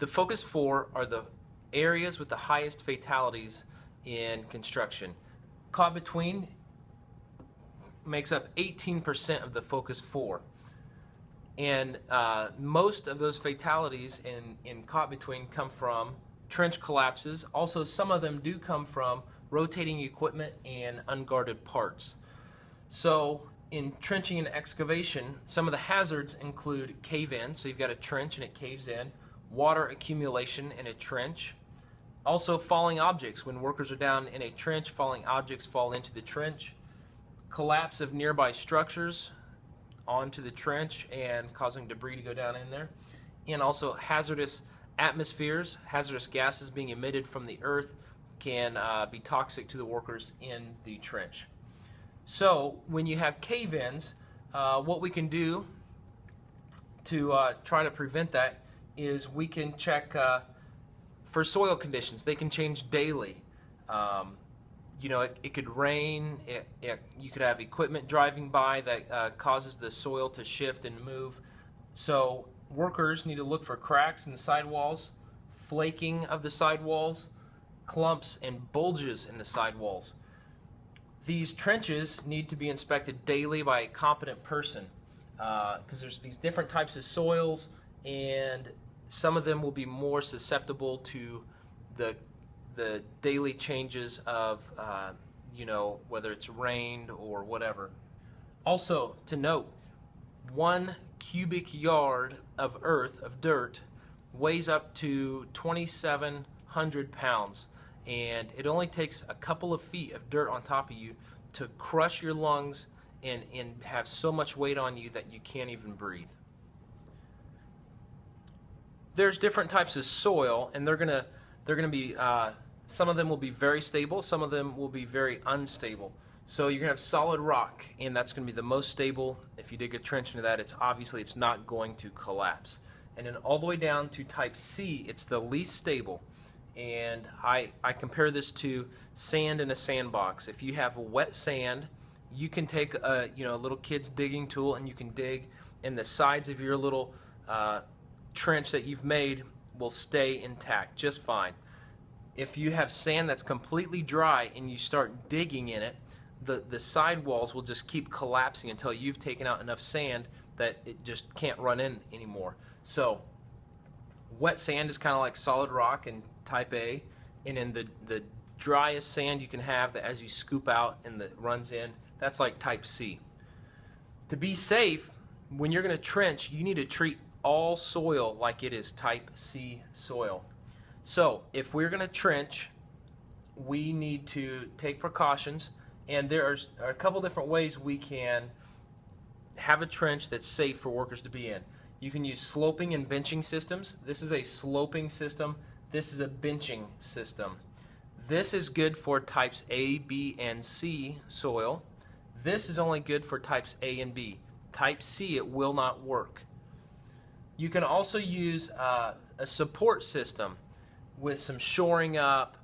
The focus 4 are the areas with the highest fatalities in construction. Caught between makes up 18% of the focus 4. And most of those fatalities in caught between come from trench collapses. Also, some of them do come from rotating equipment and unguarded parts. So in trenching and excavation, some of the hazards include cave-in, so you've got a trench and it caves in, water accumulation in a trench, also falling objects. When workers are down in a trench, falling objects fall into the trench, collapse of nearby structures onto the trench and causing debris to go down in there, and also hazardous atmospheres, hazardous gases being emitted from the earth can be toxic to the workers in the trench. So when you have cave-ins, what we can do to try to prevent that is we can check for soil conditions. They can change daily. You know, it could rain, you could have equipment driving by that causes the soil to shift and move. So workers need to look for cracks in the sidewalls, flaking of the sidewalls, clumps and bulges in the sidewalls. These trenches need to be inspected daily by a competent person because there's these different types of soils, and some of them will be more susceptible to the daily changes of you know, whether it's rained or whatever. Also to note, 1 cubic yard of earth, of dirt, weighs up to 2,700 pounds, and it only takes a couple of feet of dirt on top of you to crush your lungs and have so much weight on you that you can't even breathe. There's different types of soil, and they're gonna be some of them will be very stable, some of them will be very unstable. So you're gonna have solid rock, and that's gonna be the most stable. If you dig a trench into that, it's not going to collapse. And then all the way down to type C, it's the least stable. And I compare this to sand in a sandbox. If you have wet sand, you can take a little kid's digging tool and you can dig, and the sides of your little trench that you've made will stay intact just fine. If you have sand that's completely dry and you start digging in it, the side walls will just keep collapsing until you've taken out enough sand that it just can't run in anymore. So wet sand is kind of like solid rock in type A, and in the driest sand you can have that as you scoop out and that runs in, that's like type C. To be safe, when you're going to trench, you need to treat all soil like it is type C soil. So if we're going to trench, we need to take precautions, and there are a couple different ways we can have a trench that's safe for workers to be in. You can use sloping and benching systems. This is a sloping system. This is a benching system. This is good for types A, B, and C soil. This is only good for types A and B. Type C, it will not work. You can also use a support system with some shoring up,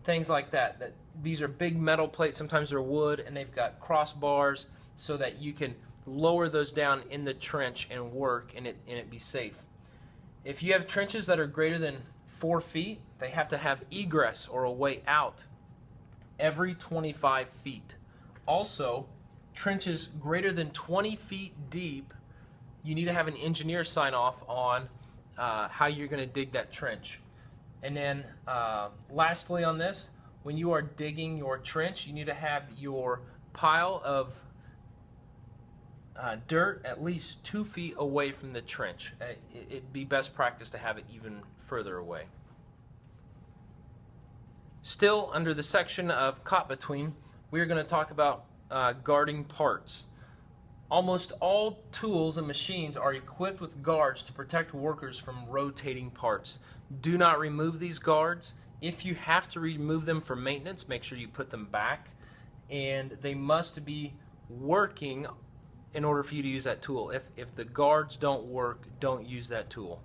things like that. These are big metal plates, sometimes they're wood, and they've got crossbars so that you can lower those down in the trench and work and it be safe. If you have trenches that are greater than 4 feet, they have to have egress or a way out every 25 feet. Also, trenches greater than 20 feet deep, you need to have an engineer sign off on how you're going to dig that trench. And then lastly on this, when you are digging your trench, you need to have your pile of dirt at least 2 feet away from the trench. It'd be best practice to have it even further away. Still under the section of caught between, we're going to talk about guarding parts. Almost all tools and machines are equipped with guards to protect workers from rotating parts. Do not remove these guards. If you have to remove them for maintenance, make sure you put them back, and they must be working in order for you to use that tool. If the guards don't work, don't use that tool.